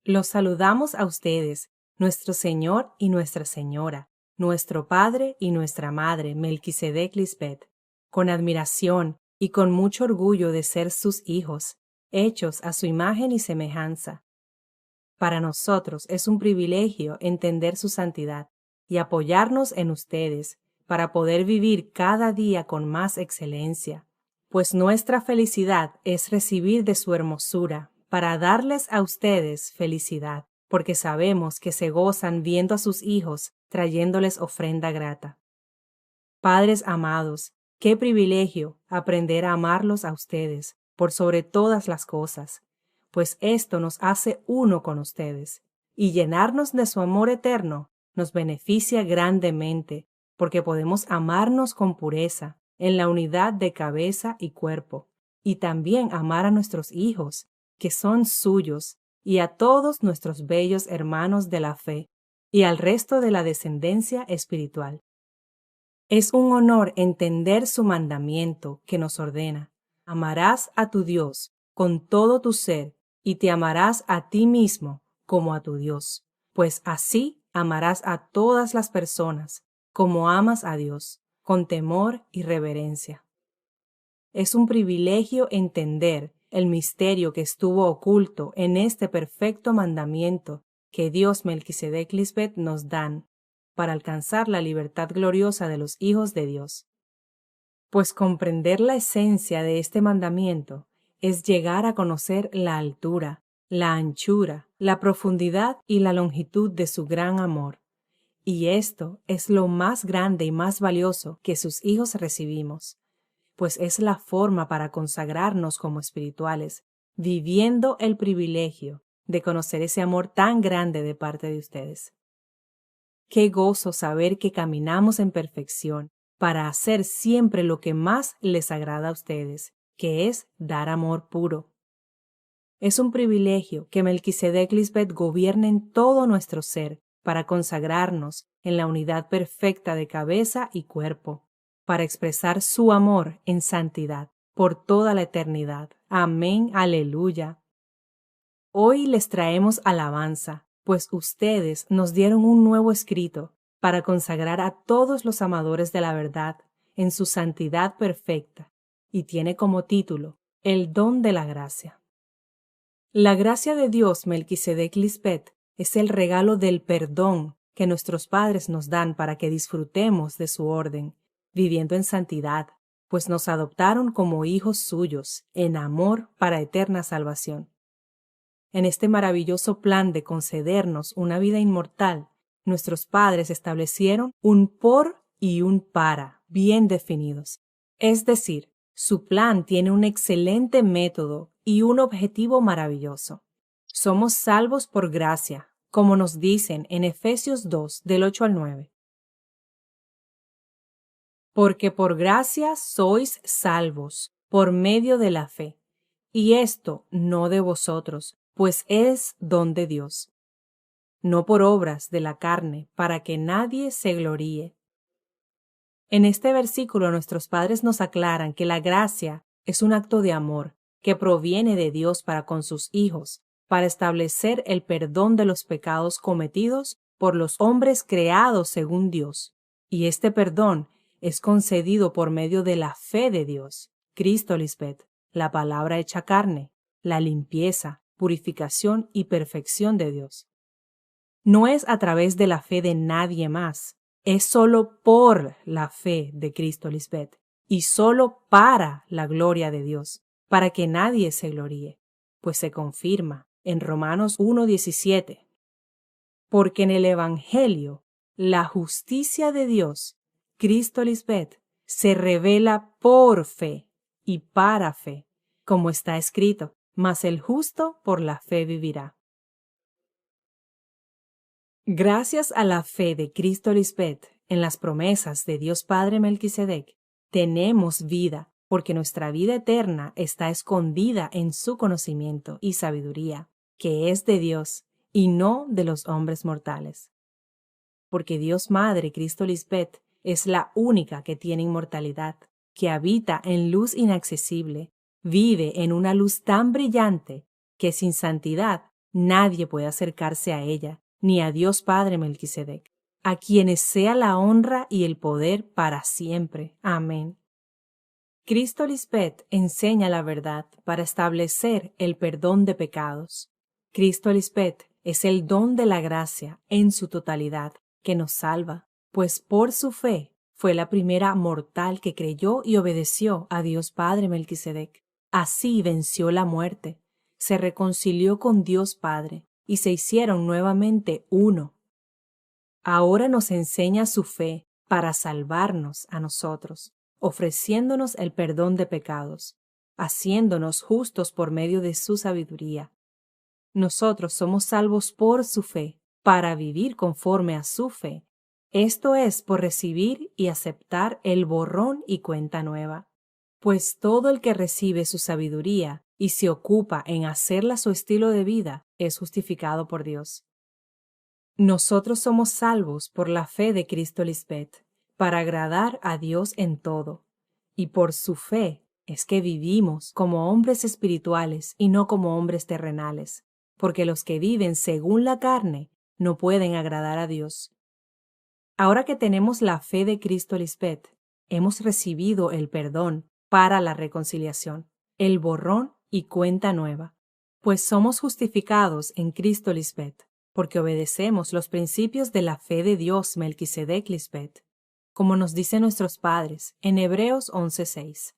Los saludamos a ustedes, nuestro Señor y Nuestra Señora, nuestro Padre y nuestra Madre, Melquisedec Lisbeth, con admiración y con mucho orgullo de ser sus hijos, hechos a su imagen y semejanza. Para nosotros es un privilegio entender su santidad y apoyarnos en ustedes para poder vivir cada día con más excelencia, pues nuestra felicidad es recibir de su hermosura para darles a ustedes felicidad, porque sabemos que se gozan viendo a sus hijos trayéndoles ofrenda grata. Padres amados, qué privilegio aprender a amarlos a ustedes por sobre todas las cosas, pues esto nos hace uno con ustedes, y llenarnos de su amor eterno nos beneficia grandemente, porque podemos amarnos con pureza, en la unidad de cabeza y cuerpo, y también amar a nuestros hijos, que son suyos, y a todos nuestros bellos hermanos de la fe, y al resto de la descendencia espiritual. Es un honor entender su mandamiento que nos ordena: amarás a tu Dios con todo tu ser y te amarás a ti mismo como a tu Dios, pues así amarás a todas las personas como amas a Dios, con temor y reverencia. Es un privilegio entender el misterio que estuvo oculto en este perfecto mandamiento que Dios, Melquisedec Lisbeth nos dan para alcanzar la libertad gloriosa de los hijos de Dios. Pues comprender la esencia de este mandamiento es llegar a conocer la altura, la anchura, la profundidad y la longitud de su gran amor. Y esto es lo más grande y más valioso que sus hijos recibimos, pues es la forma para consagrarnos como espirituales, viviendo el privilegio de conocer ese amor tan grande de parte de ustedes. Qué gozo saber que caminamos en perfección para hacer siempre lo que más les agrada a ustedes, que es dar amor puro. Es un privilegio que Melquisedec Lisbeth gobierne en todo nuestro ser para consagrarnos en la unidad perfecta de cabeza y cuerpo, para expresar su amor en santidad por toda la eternidad. Amén, aleluya. Hoy les traemos alabanza, pues ustedes nos dieron un nuevo escrito para consagrar a todos los amadores de la verdad en su santidad perfecta, y tiene como título El don de la gracia. La gracia de Dios, Melquisedec Lisbeth, es el regalo del perdón que nuestros padres nos dan para que disfrutemos de su orden, viviendo en santidad, pues nos adoptaron como hijos suyos, en amor para eterna salvación. En este maravilloso plan de concedernos una vida inmortal, nuestros padres establecieron un por y un para bien definidos. Es decir, su plan tiene un excelente método y un objetivo maravilloso. Somos salvos por gracia, como nos dicen en Efesios 2, del 8 al 9. Porque por gracia sois salvos, por medio de la fe, y esto no de vosotros, pues es don de Dios, no por obras de la carne, para que nadie se gloríe. En este versículo nuestros padres nos aclaran que la gracia es un acto de amor que proviene de Dios para con sus hijos, para establecer el perdón de los pecados cometidos por los hombres creados según Dios. Y este perdón es concedido por medio de la fe de Dios, Cristo Lisbeth, la palabra hecha carne, la limpieza, purificación y perfección de Dios. No es a través de la fe de nadie más, es solo por la fe de Cristo Lisbeth y solo para la gloria de Dios, para que nadie se gloríe, pues se confirma en Romanos 1:17. Porque en el Evangelio la justicia de Dios, Cristo Lisbeth, se revela por fe y para fe, como está escrito: mas el justo por la fe vivirá. Gracias a la fe de Cristo Lisbeth en las promesas de Dios Padre Melquisedec, tenemos vida, porque nuestra vida eterna está escondida en su conocimiento y sabiduría, que es de Dios y no de los hombres mortales. Porque Dios Madre Cristo Lisbeth es la única que tiene inmortalidad, que habita en luz inaccesible, vive en una luz tan brillante que sin santidad Nadie puede acercarse a ella, ni a Dios Padre Melquisedec, a quienes sea la honra y el poder para siempre. Amén. Cristo Lisbeth enseña la verdad para establecer el perdón de pecados. Cristo Lisbeth es el don de la gracia en su totalidad que nos salva, pues por su fe fue la primera mortal que creyó y obedeció a Dios Padre Melquisedec. Así venció la muerte, se reconcilió con Dios Padre y se hicieron nuevamente uno. Ahora nos enseña su fe para salvarnos a nosotros, ofreciéndonos el perdón de pecados, haciéndonos justos por medio de su sabiduría. Nosotros somos salvos por su fe, para vivir conforme a su fe. Esto es por recibir y aceptar el borrón y cuenta nueva. Pues todo el que recibe su sabiduría y se ocupa en hacerla su estilo de vida es justificado por Dios. Nosotros somos salvos por la fe de Cristo Lisbeth, para agradar a Dios en todo, y por su fe es que vivimos como hombres espirituales y no como hombres terrenales, porque los que viven según la carne no pueden agradar a Dios. Ahora que tenemos la fe de Cristo Lisbeth, hemos recibido el perdón para la reconciliación, el borrón y cuenta nueva, pues somos justificados en Cristo Lisbeth, porque obedecemos los principios de la fe de Dios Melquisedec Lisbeth, como nos dicen nuestros padres en Hebreos 11:6.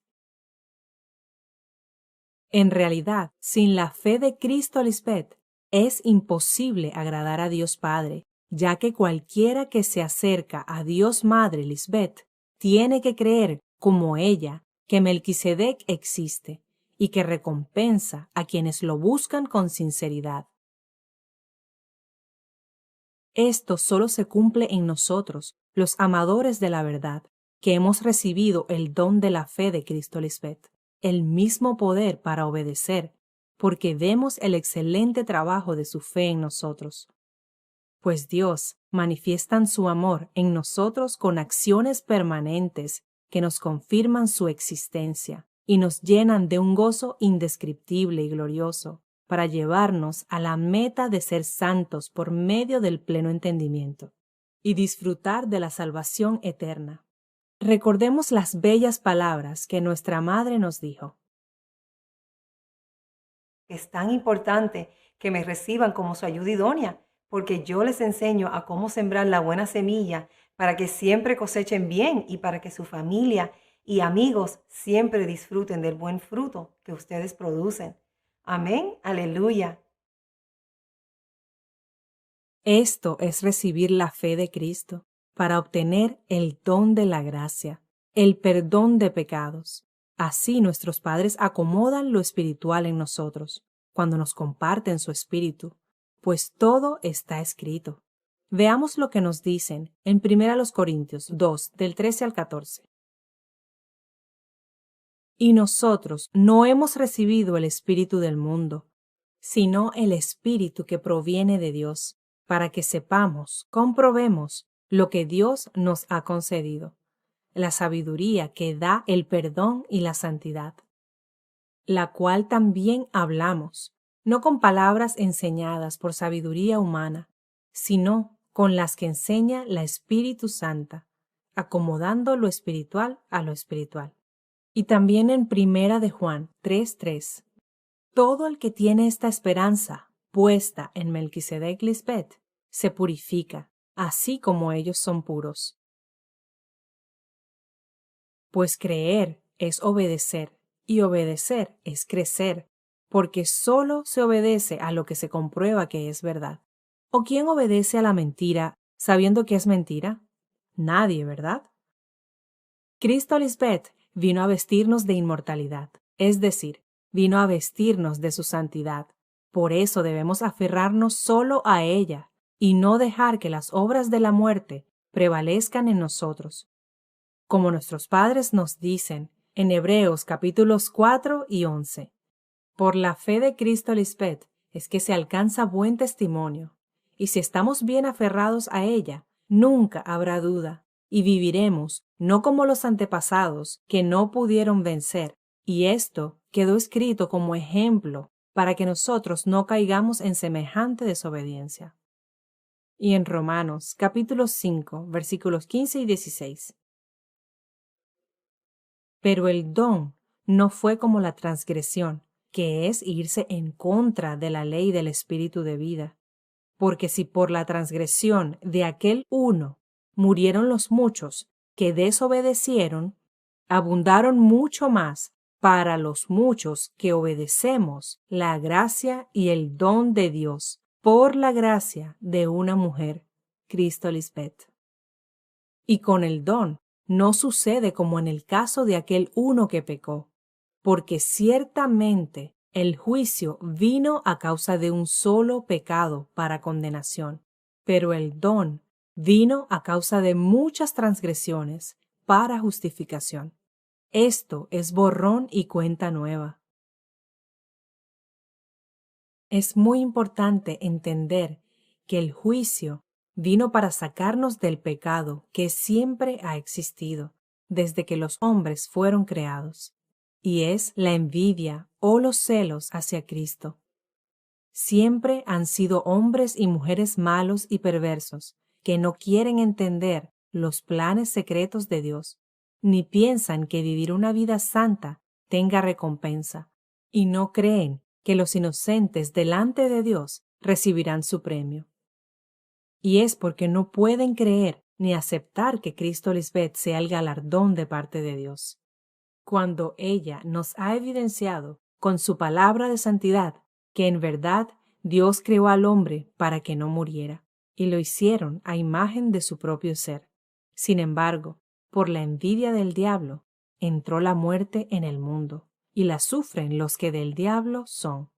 En realidad, sin la fe de Cristo Lisbeth, es imposible agradar a Dios Padre, ya que cualquiera que se acerca a Dios Madre Lisbeth tiene que creer, como ella, que Melquisedec existe y que recompensa a quienes lo buscan con sinceridad. Esto solo se cumple en nosotros, los amadores de la verdad, que hemos recibido el don de la fe de Cristo Lisbeth, el mismo poder para obedecer, porque vemos el excelente trabajo de su fe en nosotros. Pues Dios manifiesta su amor en nosotros con acciones permanentes que nos confirman su existencia y nos llenan de un gozo indescriptible y glorioso, para llevarnos a la meta de ser santos por medio del pleno entendimiento y disfrutar de la salvación eterna. Recordemos las bellas palabras que nuestra Madre nos dijo. Es tan importante que me reciban como su ayuda idónea, porque yo les enseño a cómo sembrar la buena semilla para que siempre cosechen bien y para que su familia y amigos siempre disfruten del buen fruto que ustedes producen. Amén, aleluya. Esto es recibir la fe de Cristo para obtener el don de la gracia, el perdón de pecados. Así nuestros padres acomodan lo espiritual en nosotros, cuando nos comparten su espíritu, pues todo está escrito. Veamos lo que nos dicen en 1 Corintios 2, del 13 al 14. Y nosotros no hemos recibido el espíritu del mundo, sino el espíritu que proviene de Dios, para que sepamos, comprobemos lo que Dios nos ha concedido, la sabiduría que da el perdón y la santidad, la cual también hablamos, no con palabras enseñadas por sabiduría humana, sino con las que enseña la Espíritu Santa, acomodando lo espiritual a lo espiritual. Y también en 1 de Juan 3:3. Todo el que tiene esta esperanza puesta en Melquisedec Lisbeth se purifica, así como ellos son puros. Pues creer es obedecer, y obedecer es crecer, porque solo se obedece a lo que se comprueba que es verdad. ¿O quién obedece a la mentira sabiendo que es mentira? Nadie, ¿verdad? Cristo Lisbeth vino a vestirnos de inmortalidad, es decir, vino a vestirnos de su santidad. Por eso debemos aferrarnos solo a ella y no dejar que las obras de la muerte prevalezcan en nosotros. Como nuestros padres nos dicen en Hebreos capítulos 4 y 11. Por la fe de Cristo Lisbeth es que se alcanza buen testimonio, y si estamos bien aferrados a ella, nunca habrá duda, y viviremos no como los antepasados que no pudieron vencer, y esto quedó escrito como ejemplo para que nosotros no caigamos en semejante desobediencia. Y en Romanos capítulo 5, versículos 15 y 16. Pero el don no fue como la transgresión, que es irse en contra de la ley del Espíritu de vida. Porque si por la transgresión de aquel uno murieron los muchos que desobedecieron, abundaron mucho más para los muchos que obedecemos la gracia y el don de Dios por la gracia de una mujer, Cristo Lisbeth. Y con el don no sucede como en el caso de aquel uno que pecó, porque ciertamente el juicio vino a causa de un solo pecado para condenación, pero el don vino a causa de muchas transgresiones para justificación. Esto es borrón y cuenta nueva. Es muy importante entender que el juicio vino para sacarnos del pecado que siempre ha existido desde que los hombres fueron creados, y es la envidia o los celos hacia Cristo. Siempre han sido hombres y mujeres malos y perversos que no quieren entender los planes secretos de Dios, ni piensan que vivir una vida santa tenga recompensa, y no creen que los inocentes delante de Dios recibirán su premio. Y es porque no pueden creer ni aceptar que Cristo Lisbeth sea el galardón de parte de Dios. Cuando ella nos ha evidenciado con su palabra de santidad que en verdad Dios creó al hombre para que no muriera, y lo hicieron a imagen de su propio ser. Sin embargo, por la envidia del diablo, entró la muerte en el mundo, y la sufren los que del diablo son.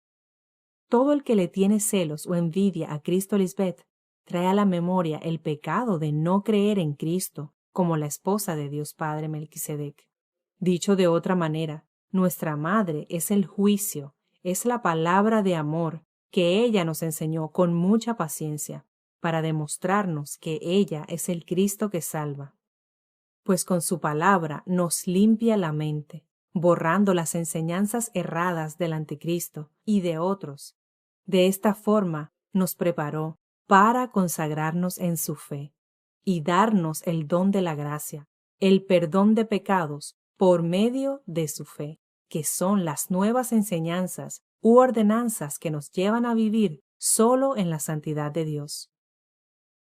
Todo el que le tiene celos o envidia a Cristo Lisbeth trae a la memoria el pecado de no creer en Cristo como la esposa de Dios Padre Melquisedec. Dicho de otra manera, nuestra madre es el juicio, es la palabra de amor que ella nos enseñó con mucha paciencia, para demostrarnos que ella es el Cristo que salva. Pues con su palabra nos limpia la mente, borrando las enseñanzas erradas del anticristo y de otros. De esta forma nos preparó para consagrarnos en su fe y darnos el don de la gracia, el perdón de pecados por medio de su fe, que son las nuevas enseñanzas u ordenanzas que nos llevan a vivir solo en la santidad de Dios.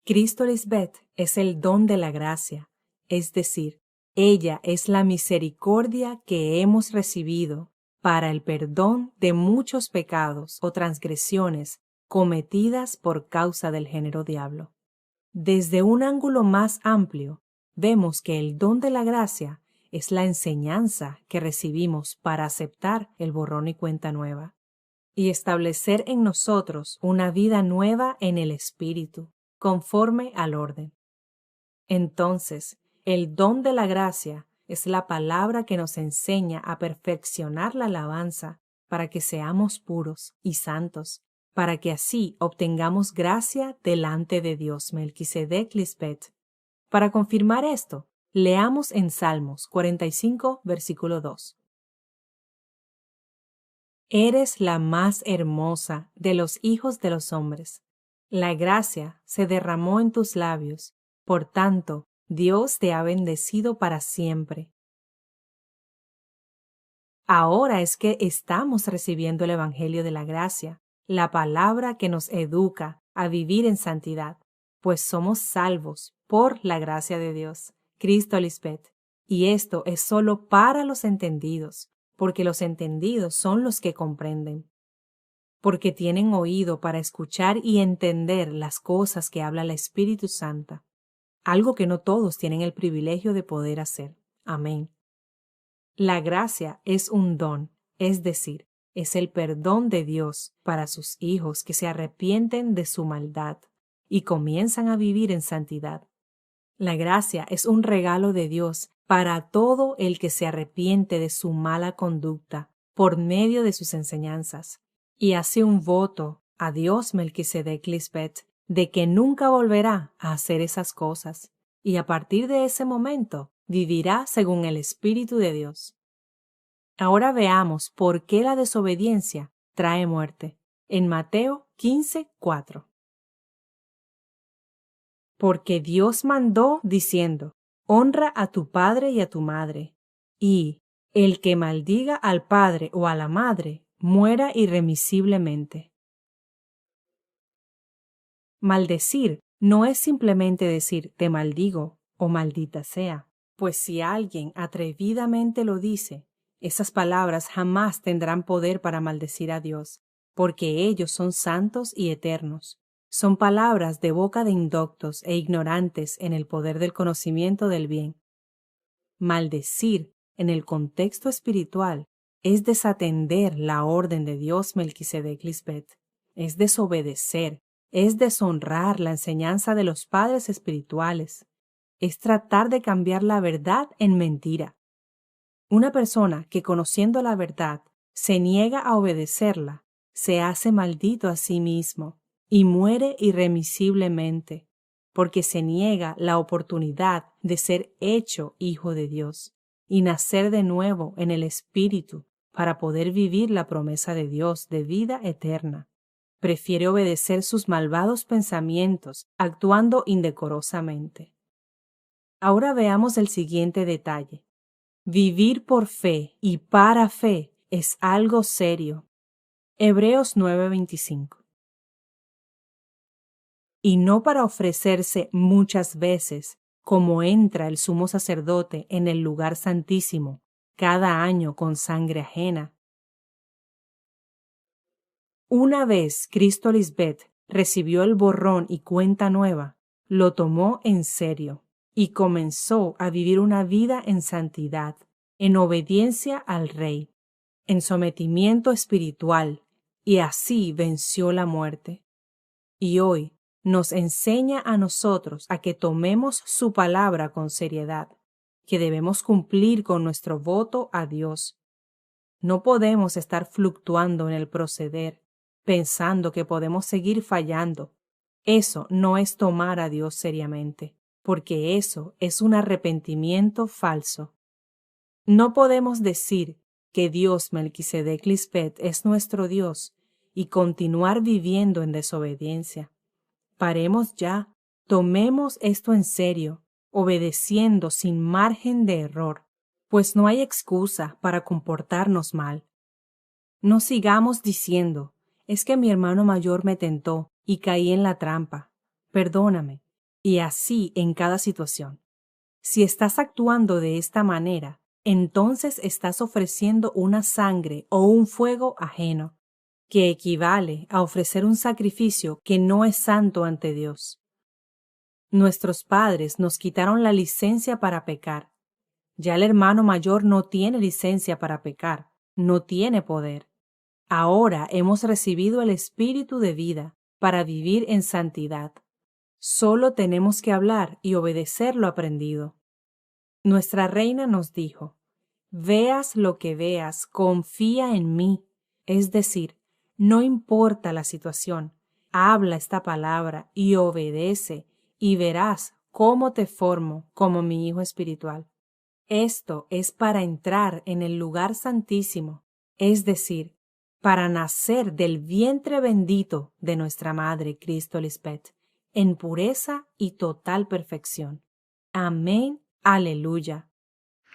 Cristo Lisbeth es el don de la gracia, es decir, ella es la misericordia que hemos recibido para el perdón de muchos pecados o transgresiones cometidas por causa del género diablo. Desde un ángulo más amplio, vemos que el don de la gracia es la enseñanza que recibimos para aceptar el borrón y cuenta nueva y establecer en nosotros una vida nueva en el Espíritu, conforme al orden. Entonces, el don de la gracia es la palabra que nos enseña a perfeccionar la alabanza para que seamos puros y santos, para que así obtengamos gracia delante de Dios Melquisedec Lisbeth. Para confirmar esto, leamos en Salmos 45, versículo 2. Eres la más hermosa de los hijos de los hombres. La gracia se derramó en tus labios, por tanto, Dios te ha bendecido para siempre. Ahora es que estamos recibiendo el Evangelio de la gracia, la palabra que nos educa a vivir en santidad, pues somos salvos por la gracia de Dios, Cristo Lisbeth, y esto es solo para los entendidos, porque los entendidos son los que comprenden, porque tienen oído para escuchar y entender las cosas que habla el Espíritu Santo, algo que no todos tienen el privilegio de poder hacer. Amén. La gracia es un don, es decir, es el perdón de Dios para sus hijos que se arrepienten de su maldad y comienzan a vivir en santidad. La gracia es un regalo de Dios para todo el que se arrepiente de su mala conducta por medio de sus enseñanzas y hace un voto a Dios Melquisedec Lisbeth de que nunca volverá a hacer esas cosas y a partir de ese momento vivirá según el Espíritu de Dios. Ahora veamos por qué la desobediencia trae muerte. En Mateo 15:4. Porque Dios mandó diciendo, honra a tu padre y a tu madre, y el que maldiga al padre o a la madre, muera irremisiblemente. Maldecir no es simplemente decir te maldigo o maldita sea, pues si alguien atrevidamente lo dice, esas palabras jamás tendrán poder para maldecir a Dios, porque ellos son santos y eternos. Son palabras de boca de indoctos e ignorantes en el poder del conocimiento del bien. Maldecir, en el contexto espiritual, es desatender la orden de Dios Melquisedec Lisbeth, es desobedecer, es deshonrar la enseñanza de los padres espirituales, es tratar de cambiar la verdad en mentira. Una persona que conociendo la verdad se niega a obedecerla, se hace maldito a sí mismo y muere irremisiblemente, porque se niega la oportunidad de ser hecho hijo de Dios y nacer de nuevo en el Espíritu para poder vivir la promesa de Dios de vida eterna. Prefiere obedecer sus malvados pensamientos, actuando indecorosamente. Ahora veamos el siguiente detalle. Vivir por fe y para fe es algo serio. Hebreos 9:25. Y no para ofrecerse muchas veces, como entra el sumo sacerdote en el lugar santísimo, cada año con sangre ajena. Una vez Cristo Lisbeth recibió el borrón y cuenta nueva, lo tomó en serio y comenzó a vivir una vida en santidad, en obediencia al Rey, en sometimiento espiritual, y así venció la muerte. Y hoy nos enseña a nosotros a que tomemos su palabra con seriedad, que debemos cumplir con nuestro voto a Dios. No podemos estar fluctuando en el proceder, pensando que podemos seguir fallando. Eso no es tomar a Dios seriamente, porque eso es un arrepentimiento falso. No podemos decir que Dios Melquisedec Lisbeth es nuestro Dios y continuar viviendo en desobediencia. Paremos ya, tomemos esto en serio, obedeciendo sin margen de error, pues no hay excusa para comportarnos mal. No sigamos diciendo, es que mi hermano mayor me tentó y caí en la trampa, perdóname, y así en cada situación. Si estás actuando de esta manera, entonces estás ofreciendo una sangre o un fuego ajeno, que equivale a ofrecer un sacrificio que no es santo ante Dios. Nuestros padres nos quitaron la licencia para pecar. Ya el hermano mayor no tiene licencia para pecar, no tiene poder. Ahora hemos recibido el Espíritu de vida para vivir en santidad. Solo tenemos que hablar y obedecer lo aprendido. Nuestra reina nos dijo, veas lo que veas, confía en mí. Es decir, no importa la situación, habla esta palabra y obedece, y verás cómo te formo como mi hijo espiritual. Esto es para entrar en el lugar santísimo, es decir, para nacer del vientre bendito de nuestra Madre Cristo Lisbeth, en pureza y total perfección. Amén. Aleluya.